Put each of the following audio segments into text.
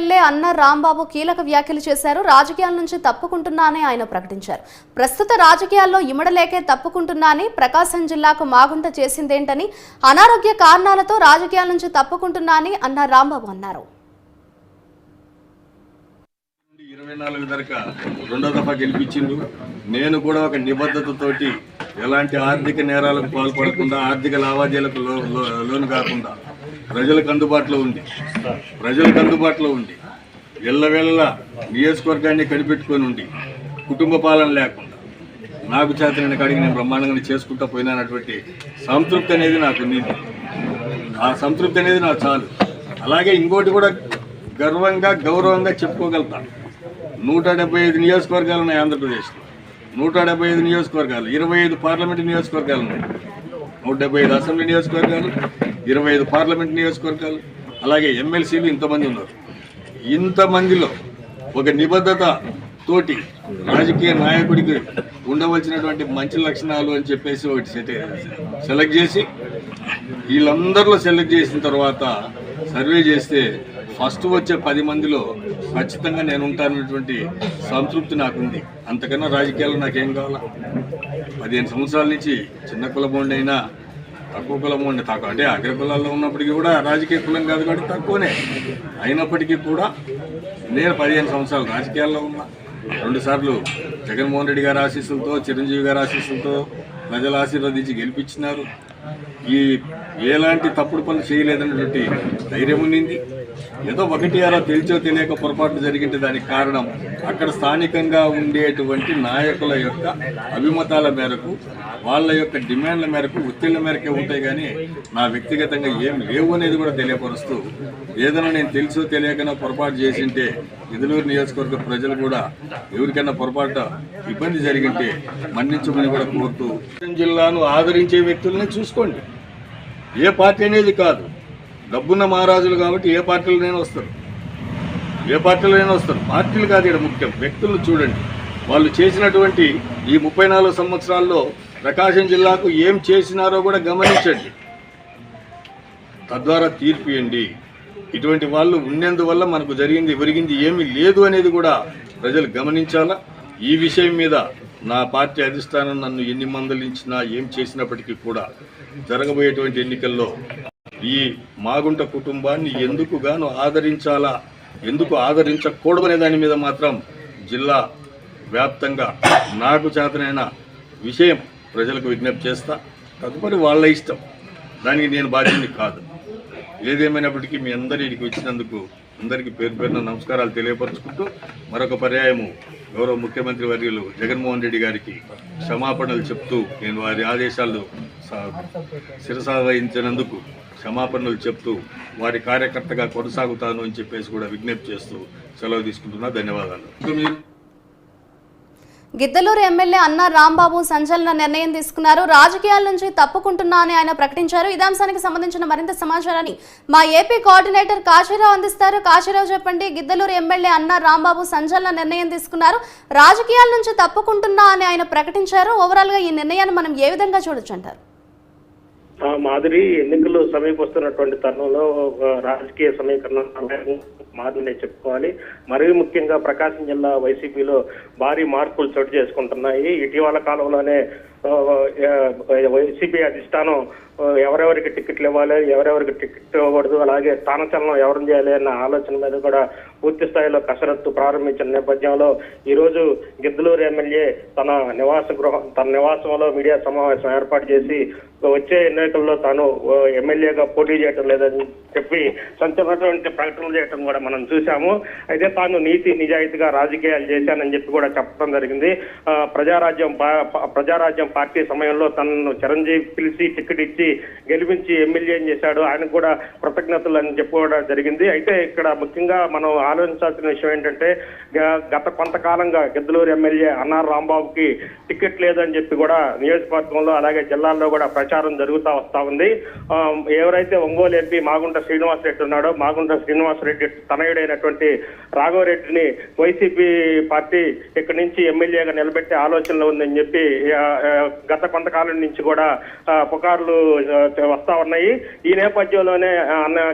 MLA అన్న రాంబాబు కీలక వ్యాఖ్యలు చేశారు. రాజకీయాల నుంచి తప్పుకుంటున్నానని ఆయన ప్రకటించారు. ప్రస్తుత రాజకీయాల్లో ఇమడలేకే తప్పుకుంటున్నానని, ప్రకాశం జిల్లాకు మాగుంట చేసిందేంటని, అనారోగ్య కారణాలతో రాజకీయాల నుంచి తప్పుకుంటున్నానని అన్న రాంబాబు అన్నారు. 24 దాకా రెండో దఫా గెలిపించిండు. నేను కూడా ఒక నిబద్ధతతోటి ఎలాంటి ఆర్థిక నేరాలకు పాల్పడకుండా, ఆర్థిక లావాదేవీలకు లోను కాకుండా ప్రజలకు అందుబాటులో ఉండి ఎల్లవేళలా నియోజకవర్గాన్ని కనిపెట్టుకొని ఉండి కుటుంబ పాలన లేకుండా నాకు చేతనైన కాడికి నేను బ్రహ్మాండంగా చేసుకుంటూ పోయినటువంటి సంతృప్తి అనేది నాకు ఉంది. ఆ సంతృప్తి అనేది నాకు చాలు. అలాగే ఇంకోటి కూడా గర్వంగా గౌరవంగా చెప్పుకోగలుగుతాను. 175 నియోజకవర్గాలు ఉన్నాయి ఆంధ్రప్రదేశ్లో. 175 నియోజకవర్గాలు, 25 పార్లమెంటు నియోజకవర్గాలు ఉన్నాయి. 175 అసెంబ్లీ నియోజకవర్గాలు, 25 పార్లమెంట్ నియోజకవర్గాలు, అలాగే ఎమ్మెల్సీలు ఇంతమంది ఉన్నారు. ఇంతమందిలో ఒక నిబద్ధత తోటి రాజకీయ నాయకుడికి ఉండవలసినటువంటి మంచి లక్షణాలు అని చెప్పేసి ఒకటి సెలెక్ట్ చేసి, వీళ్ళందరిలో సెలెక్ట్ చేసిన తర్వాత సర్వే చేస్తే ఫస్ట్ వచ్చే 10 మందిలో ఖచ్చితంగా నేను ఉంటానన్నటువంటి సంతృప్తి నాకుంది. అంతకన్నా రాజకీయాల్లో నాకేం కావాలా? 15 సంవత్సరాల నుంచి చిన్న కులమోండి అయినా, తక్కువ కులమోండి, అంటే అగ్ర కులాల్లో ఉన్నప్పటికీ కూడా రాజకీయ కులం కాదు కాబట్టి తక్కువనే అయినప్పటికీ కూడా నేను 15 సంవత్సరాలు రాజకీయాల్లో ఉన్నా. 2 సార్లు జగన్మోహన్ రెడ్డి గారి ఆశీస్సులతో, చిరంజీవి గారి ఆశీస్సులతో ప్రజలు ఆశీర్వదించి గెలిపించినారు. ఎలాంటి తప్పుడు పనులు చేయలేదన్నటువంటి ధైర్యం ఉండింది. ఏదో ఒకటి అలా తెలిసో తెలియక పొరపాటు జరిగింటే దానికి కారణం అక్కడ స్థానికంగా ఉండేటువంటి నాయకుల యొక్క అభిమతాల మేరకు, వాళ్ళ యొక్క డిమాండ్ల మేరకు, ఒత్తిళ్ల మేరకే ఉంటాయి. కానీ నా వ్యక్తిగతంగా ఏం లేవు అనేది కూడా తెలియపరుస్తూ, ఏదైనా నేను తెలుసో తెలియకన్నా పొరపాటు చేసింటే గిద్దలూరు నియోజకవర్గ ప్రజలు కూడా ఎవరికైనా పొరపాటు ఇబ్బంది జరిగింటే మన్నించమని కూడా కోరుతూ, జిల్లాను ఆదరించే వ్యక్తులని చూసుకోండి. ఏ పార్టీ అనేది కాదు, డబ్బున్న మహారాజులు కాబట్టి ఏ పార్టీలనైనా వస్తారు. పార్టీలు కాదు ఇక్కడ ముఖ్యం, వ్యక్తులను చూడండి. వాళ్ళు చేసినటువంటి ఈ 34 సంవత్సరాల్లో ప్రకాశం జిల్లాకు ఏం చేసినారో కూడా గమనించండి. తద్వారా తీర్పు ఇవ్వండి. ఇటువంటి వాళ్ళు ఉన్నందువల్ల మనకు ఒరిగింది ఏమీ లేదు అనేది కూడా ప్రజలు గమనించాలా. ఈ విషయం మీద నా పార్టీ అధిష్టానం నన్ను ఎన్ని మందలించినా, ఏం చేసినప్పటికీ కూడా జరగబోయేటువంటి ఎన్నికల్లో ఈ మాగుంట కుటుంబాన్ని ఎందుకు గాను ఆదరించాలా, ఎందుకు ఆదరించకూడదనే దాని మీద మాత్రం జిల్లా వ్యాప్తంగా నాకు చేతనైన విషయం ప్రజలకు విజ్ఞప్తి చేస్తా. తదుపరి వాళ్ళ ఇష్టం, దానికి నేను బాధ్యతని కాదు. ఏదేమైనప్పటికీ మీ అందరికి వచ్చినందుకు అందరికీ పేరు పేరున నమస్కారాలు తెలియపరుచుకుంటూ, మరొక పర్యాయము గౌరవ ముఖ్యమంత్రి వర్యులు జగన్మోహన్ రెడ్డి గారికి క్షమాపణలు చెప్తూ, నేను వారి ఆదేశాలు శిరసావహించినందుకు క్షమాపణలు చెప్తూ వారి కార్యకర్తగా కొనసాగుతాను అని చెప్పేసి కూడా విజ్ఞప్తి చేస్తూ సెలవు తీసుకుంటున్నా. ధన్యవాదాలు. గిద్దలూరు ఎమ్మెల్యే అన్న రాంబాబు సంచలన నిర్ణయం తీసుకున్నారు. రాజకీయాల నుంచి తప్పుకుంటున్నా అని ఆయన ప్రకటించారు. ఇదే అంశానికి సంబంధించిన మరింత సమాచారాన్ని మా ఏపీ కోఆర్డినేటర్ కాశీరావు అందిస్తారు. కాశీరావు, చెప్పండి. గిద్దలూరు ఎమ్మెల్యే అన్న రాంబాబు సంచలన నిర్ణయం తీసుకున్నారు. రాజకీయాల నుంచి తప్పుకుంటున్నా అని ఆయన ప్రకటించారు. ఓవరాల్ గా ఈ నిర్ణయాన్ని మనం ఏ విధంగా చూడొచ్చు అంటారు? మాదిరి ఎన్నికలు సమీపిస్తున్నటువంటి తరుణంలో రాజకీయ సమీకరణ మాదిరినే చెప్పుకోవాలి. మరీ ముఖ్యంగా ప్రకాశం జిల్లా వైసీపీలో భారీ మార్పులు చోటు చేసుకుంటున్నాయి. ఇటీవల కాలంలోనే వైసీపీ అధిష్టానం ఎవరెవరికి టికెట్లు ఇవ్వాలి, ఎవరెవరికి టికెట్ ఇవ్వకూడదు, అలాగే స్థానచలనం ఎవరిని చేయాలి అన్న ఆలోచన మీద కూడా పూర్తి స్థాయిలో కసరత్తు ప్రారంభించిన నేపథ్యంలో ఈరోజు గిద్దలూరు ఎమ్మెల్యే తన నివాసంలో మీడియా సమావేశం ఏర్పాటు చేసి వచ్చే ఎన్నికల్లో తాను ఎమ్మెల్యేగా పోటీ చేయటం లేదని చెప్పి సంచలనటువంటి ప్రకటనలు చేయటం కూడా మనం చూసాము. అయితే తాను నీతి నిజాయితీగా రాజకీయాలు చేశానని చెప్పి కూడా చెప్పడం జరిగింది. ప్రజారాజ్యం పార్టీ సమయంలో తనను చిరంజీవి పిలిచి టికెట్ ఇచ్చి గెలిపించి ఎమ్మెల్యే చేశాడు, ఆయనకు కూడా కృతజ్ఞతలు అని చెప్పుకోవడం జరిగింది. అయితే ఇక్కడ ముఖ్యంగా మనం ఆలోచించాల్సిన విషయం ఏంటంటే, గత కొంతకాలంగా గిద్దలూరు ఎమ్మెల్యే అన్న రాంబాబుకి టికెట్ లేదని చెప్పి కూడా నియోజకవర్గంలో అలాగే జిల్లాల్లో కూడా ప్రచారం జరుగుతూ వస్తా ఉంది. ఎవరైతే ఒంగోలు ఎంపీ మాగుంట శ్రీనివాసరెడ్డి ఉన్నాడో, మాగుంట శ్రీనివాసరెడ్డి తనయుడైనటువంటి రాఘవరెడ్డిని వైసీపీ పార్టీ ఇక్కడి నుంచి ఎమ్మెల్యేగా నిలబెట్టే ఆలోచనలో ఉందని చెప్పి గత కొంతకాలం నుంచి కూడా పుకార్లు వస్తా ఉన్నాయి. ఈ నేపథ్యంలోనే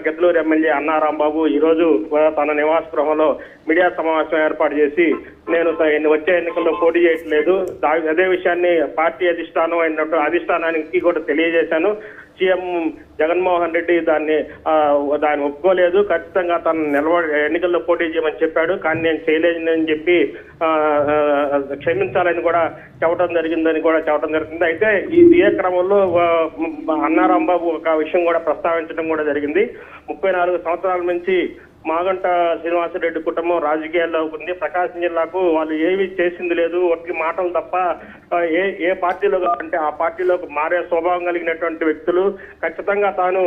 గిద్దలూరు ఎమ్మెల్యే అన్నా రాంబాబు ఈ రోజు తన నివాస గృహంలో మీడియా సమావేశం ఏర్పాటు చేసి నేను వచ్చే ఎన్నికల్లో పోటీ చేయట్లేదు, అదే విషయాన్ని పార్టీ అధిష్టానానికి కూడా తెలియజేశాను. సీఎం జగన్మోహన్ రెడ్డి దాన్ని ఒప్పుకోలేదు, ఖచ్చితంగా తను ఎన్నికల్లో పోటీ చేయమని చెప్పాడు, కానీ నేను చేయలేదని చెప్పి క్షమించాలని కూడా చెప్పడం జరుగుతుంది. అయితే ఈ క్రమంలో అన్నా రాంబాబు ఒక విషయం కూడా ప్రస్తావించడం కూడా జరిగింది. 34 సంవత్సరాల నుంచి మాగంట శ్రీనివాసరెడ్డి కుటుంబం రాజకీయాల్లో ఉంది. ప్రకాశం జిల్లాకు వాళ్ళు ఏమీ చేసింది లేదు, ఒట్టి మాటలు తప్ప ఏ పార్టీలో అంటే ఆ పార్టీలోకి మారే స్వభావం కలిగినటువంటి వ్యక్తులు. ఖచ్చితంగా తాను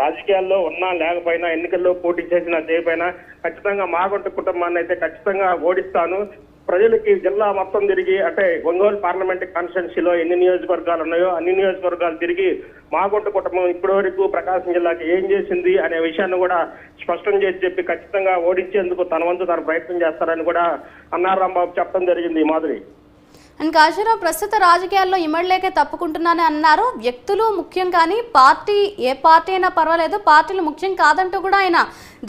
రాజకీయాల్లో ఉన్నా లేకపోయినా, ఎన్నికల్లో పోటీ చేసినా చేయకపోయినా ఖచ్చితంగా మాగంట కుటుంబాన్ని అయితే ఖచ్చితంగా ఓడిస్తాను. ప్రజలకి జిల్లా మొత్తం తిరిగి అంటే ఒంగోలు పార్లమెంట్ కాన్స్టిట్యున్సీలో ఎన్ని నియోజకవర్గాలు ఉన్నాయో అన్ని నియోజకవర్గాలు తిరిగి మాగొంట కుటుంబం ఇప్పటి వరకు ప్రకాశం జిల్లాకి ఏం చేసింది అనే విషయాన్ని కూడా స్పష్టం చేసి చెప్పి ఖచ్చితంగా ఓడించేందుకు తన వంతు తన ప్రయత్నం చేస్తారని కూడా అన్నా రాంబాబు చెప్పడం జరిగింది. మాధురి అండ్ కాశీరావు ప్రస్తుత రాజకీయాల్లో ఇమడలేకే తప్పుకుంటున్నానని అన్నారు. వ్యక్తులు ముఖ్యం కానీ పార్టీ ఏ పార్టీ అయినా పర్వాలేదు, పార్టీలు ముఖ్యం కాదంటూ కూడా ఆయన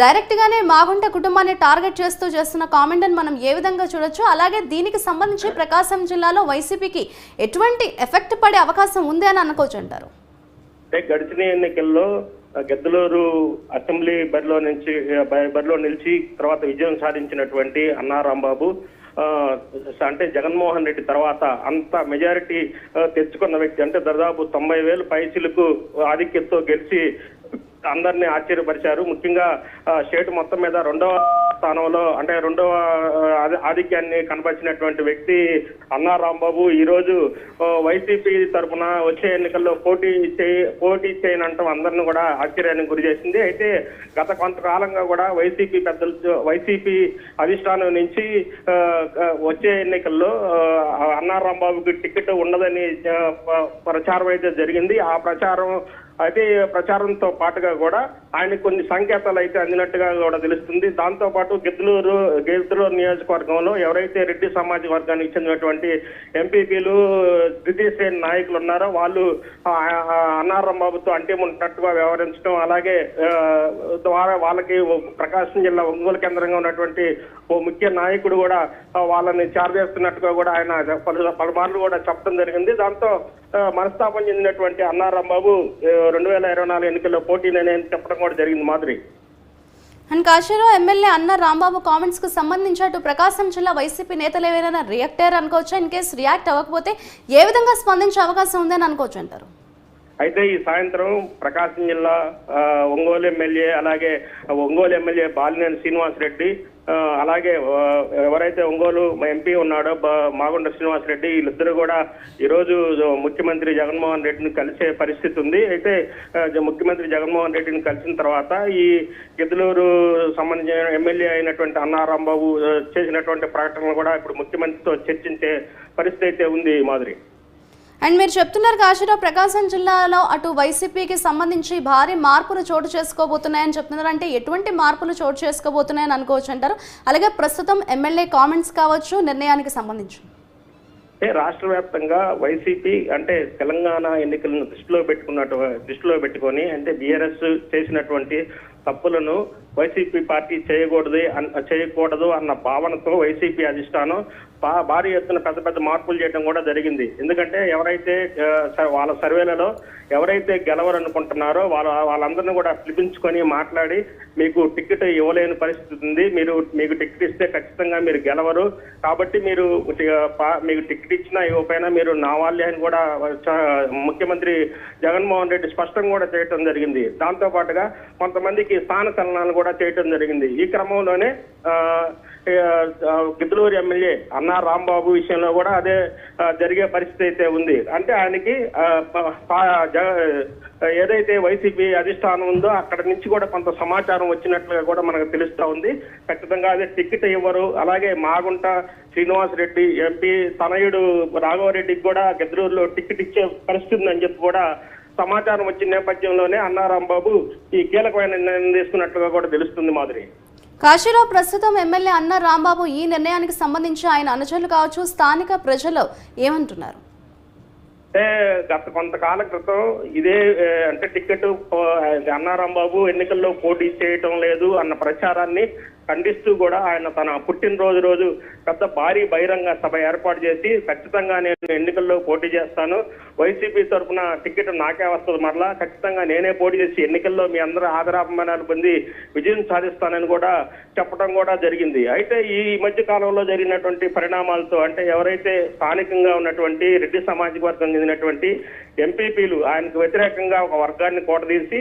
డైరెక్ట్ గానే మాగుంట కుటుంబాన్ని టార్గెట్ చేస్తున్న కామెంట్ అని మనం ఏ విధంగా చూడొచ్చు? అలాగే దీనికి సంబంధించి ప్రకాశం జిల్లాలో వైసీపీకి ఎటువంటి ఎఫెక్ట్ పడే అవకాశం ఉంది అని అనుకోవచ్చు అంటారు? గడిచిన ఎన్నికల్లో గిద్దలూరు అసెంబ్లీ బరిలో నిలిచి తర్వాత విజయం సాధించినటువంటి అన్నా రాంబాబు అంటే జగన్మోహన్ రెడ్డి తర్వాత అంత మెజారిటీ తెచ్చుకున్న వ్యక్తి. అంటే దాదాపు 90,000 పైసలకు ఆధిక్యతతో గెలిచి అందరినీ ఆశ్చర్యపరిచారు. ముఖ్యంగా స్టేట్ మొత్తం మీద 2వ స్థానంలో అంటే 2వ ఆధిక్యాన్ని కనపరిచినటువంటి వ్యక్తి అన్నా రాంబాబు ఈ రోజు వైసీపీ తరఫున వచ్చే ఎన్నికల్లో పోటీ చేయనంటాం అందరిని కూడా ఆశ్చర్యానికి గురి చేసింది. అయితే గత కొంతకాలంగా కూడా వైసీపీ అధిష్టానం నుంచి వచ్చే ఎన్నికల్లో అన్నా రాంబాబుకి టికెట్ ఉండదని ప్రచారం అయితే జరిగింది. ఆ ప్రచారంతో పాటుగా కూడా ఆయన కొన్ని సంకేతాలు అయితే అందినట్టుగా కూడా తెలుస్తుంది. దాంతో పాటు గిద్దలూరు నియోజకవర్గంలో ఎవరైతే రెడ్డి సమాజ వర్గానికి చెందినటువంటి ఎంపీపీలు ద్వితీయ శ్రేణి నాయకులు ఉన్నారో వాళ్ళు అన్నా రాంబాబుతో అంటే ఉన్నట్టుగా వ్యవహరించడం, అలాగే ద్వారా వాళ్ళకి ప్రకాశం జిల్లా ఒంగోలు కేంద్రంగా ఉన్నటువంటి ఓ ముఖ్య నాయకుడు కూడా వాళ్ళని చేస్తున్నట్టుగా కూడా ఆయన పలుమార్లు కూడా చెప్పడం జరిగింది. దాంతో మనస్తాపం చెందినటువంటి అన్నా రాంబాబు 2024 ఎన్నికల్లో పోటీ నేను చెప్పడం కూడా జరిగింది. మాధురి అండ్ కాశీరావు ఎమ్మెల్యే అన్నా రాంబాబు కామెంట్స్ కు సంబంధించి అటు ప్రకాశం జిల్లా వైసీపీ నేతలు ఏవైనా రియాక్ట్ అనుకోవచ్చా? ఇన్ కేసు రియాక్ట్ అవ్వకపోతే ఏ విధంగా స్పందించే అవకాశం ఉందని అనుకోవచ్చు అంటారు? అయితే ఈ సాయంత్రం ప్రకాశం జిల్లా ఒంగోలు ఎమ్మెల్యే బాలినేని శ్రీనివాసరెడ్డి అలాగే ఎవరైతే ఒంగోలు ఎంపీ ఉన్నాడో మాగుంట శ్రీనివాసరెడ్డి వీళ్ళిద్దరూ కూడా ఈరోజు ముఖ్యమంత్రి జగన్మోహన్ రెడ్డిని కలిసే పరిస్థితి ఉంది. అయితే ముఖ్యమంత్రి జగన్మోహన్ రెడ్డిని కలిసిన తర్వాత ఈ గిద్దలూరు సంబంధించిన ఎమ్మెల్యే అయినటువంటి అన్నా రాంబాబు చేసినటువంటి ప్రకటనలు కూడా ఇప్పుడు ముఖ్యమంత్రితో చర్చించే పరిస్థితి అయితే ఉంది. మాధురి అండ్ మీరు చెప్తున్నారు కాశీరావు ప్రకాశం జిల్లాలో అటు వైసీపీకి సంబంధించి భారీ మార్పులు చోటు చేసుకోబోతున్నాయని చెప్తున్నారు. అంటే ఎటువంటి మార్పులు చోటు చేసుకోబోతున్నాయని అనుకోవచ్చు అంటారు? అలాగే ప్రస్తుతం ఎమ్మెల్యే కామెంట్స్ కావచ్చు నిర్ణయానికి సంబంధించి రాష్ట్ర వ్యాప్తంగా వైసీపీ అంటే తెలంగాణ ఎన్నికలను దృష్టిలో పెట్టుకొని అంటే బీఆర్ఎస్ చేసినటువంటి తప్పులను వైసీపీ పార్టీ చేయకూడదు అన్న భావనతో వైసీపీ అధిష్టానం భారీ ఎత్తున పెద్ద మార్పులు చేయడం కూడా జరిగింది. ఎందుకంటే ఎవరైతే వాళ్ళ సర్వేలలో ఎవరైతే గెలవరనుకుంటున్నారో వాళ్ళందరినీ కూడా పిలిపించుకొని మాట్లాడి మీకు టికెట్ ఇవ్వలేని పరిస్థితి ఉంది, మీకు టికెట్ ఇస్తే ఖచ్చితంగా మీరు గెలవరు, కాబట్టి మీకు టికెట్ ఇచ్చినా ఇవ్వకపోయినా మీరు నా వాళ్ళే అని కూడా ముఖ్యమంత్రి జగన్మోహన్ రెడ్డి స్పష్టం కూడా చేయటం జరిగింది. దాంతో పాటుగా కొంతమందికి స్థాన చలనాలు కూడా చేయటం జరిగింది. ఈ క్రమంలోనే గిద్దలూరు ఎమ్మెల్యే అన్నా రాంబాబు విషయంలో కూడా అదే జరిగే పరిస్థితి అయితే ఉంది. అంటే ఆయనకి ఏదైతే వైసీపీ అధిష్టానం ఉందో అక్కడ నుంచి కూడా కొంత సమాచారం వచ్చినట్లుగా కూడా మనకు తెలుస్తా ఉంది. ఖచ్చితంగా అదే టికెట్ ఇవ్వరు. అలాగే మాగుంట శ్రీనివాసరెడ్డి ఎంపీ తనయుడు రాఘవరెడ్డికి కూడా గిద్దలూరులో టికెట్ ఇచ్చే పరిస్థితి ఉందని చెప్పి కూడా సమాచారం వచ్చిన నేపథ్యంలోనే అన్నా రాంబాబు ఈ కీలకమైన నిర్ణయం తీసుకున్నట్లుగా కూడా తెలుస్తుంది. మాధురి కాశీరావు ప్రస్తుతం ఎమ్మెల్యే అన్నా రాంబాబు ఈ నిర్ణయానికి సంబంధించి ఆయన అనుచరులు కావచ్చు స్థానిక ప్రజలు ఏమంటున్నారు? అంటే గత కొంతకాలం క్రితం ఇదే అంటే టికెట్ అన్నారాంబాబు ఎన్నికల్లో పోటీ చేయటం లేదు అన్న ప్రచారాన్ని ఖండిస్తూ కూడా ఆయన తన పుట్టినరోజు పెద్ద భారీ బహిరంగ సభ ఏర్పాటు చేసి ఖచ్చితంగా నేను ఎన్నికల్లో పోటీ చేస్తాను, వైసీపీ తరఫున టికెట్ నాకే వస్తుంది, మరలా ఖచ్చితంగా నేనే పోటీ చేసి ఎన్నికల్లో మీ అందరూ ఆదరాభిమానాలు పొంది విజయం సాధిస్తానని కూడా చెప్పడం కూడా జరిగింది. అయితే ఈ మధ్య కాలంలో జరిగినటువంటి పరిణామాలతో అంటే ఎవరైతే స్థానికంగా ఉన్నటువంటి రెడ్డి సామాజిక వర్గం చెందినటువంటి ఎంపీపీలు ఆయనకు వ్యతిరేకంగా ఒక వర్గాన్ని కూడదీసి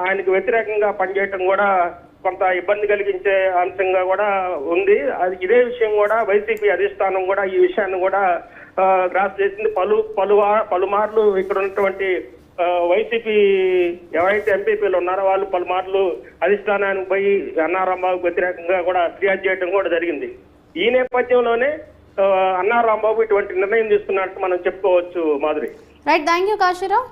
ఆయనకు వ్యతిరేకంగా పనిచేయటం కూడా కొంత ఇబ్బంది కలిగించే అంశంగా కూడా ఉంది. అది ఇదే విషయం కూడా వైసీపీ అధిష్టానం కూడా ఈ విషయాన్ని కూడా గ్రాస్ చేసింది. పలుమార్లు ఇక్కడ ఉన్నటువంటి వైసీపీ ఎవరైతే ఎంపీపీలు ఉన్నారో వాళ్ళు పలుమార్లు అధిష్టానానికి పోయి అన్నారాంబాబుకు వ్యతిరేకంగా కూడా ఫిర్యాదు చేయడం కూడా జరిగింది. ఈ నేపథ్యంలోనే అన్నారాంబాబు ఇటువంటి నిర్ణయం తీసుకున్నట్టు మనం చెప్పుకోవచ్చు. Madhuri. Right, thank you Kasirao.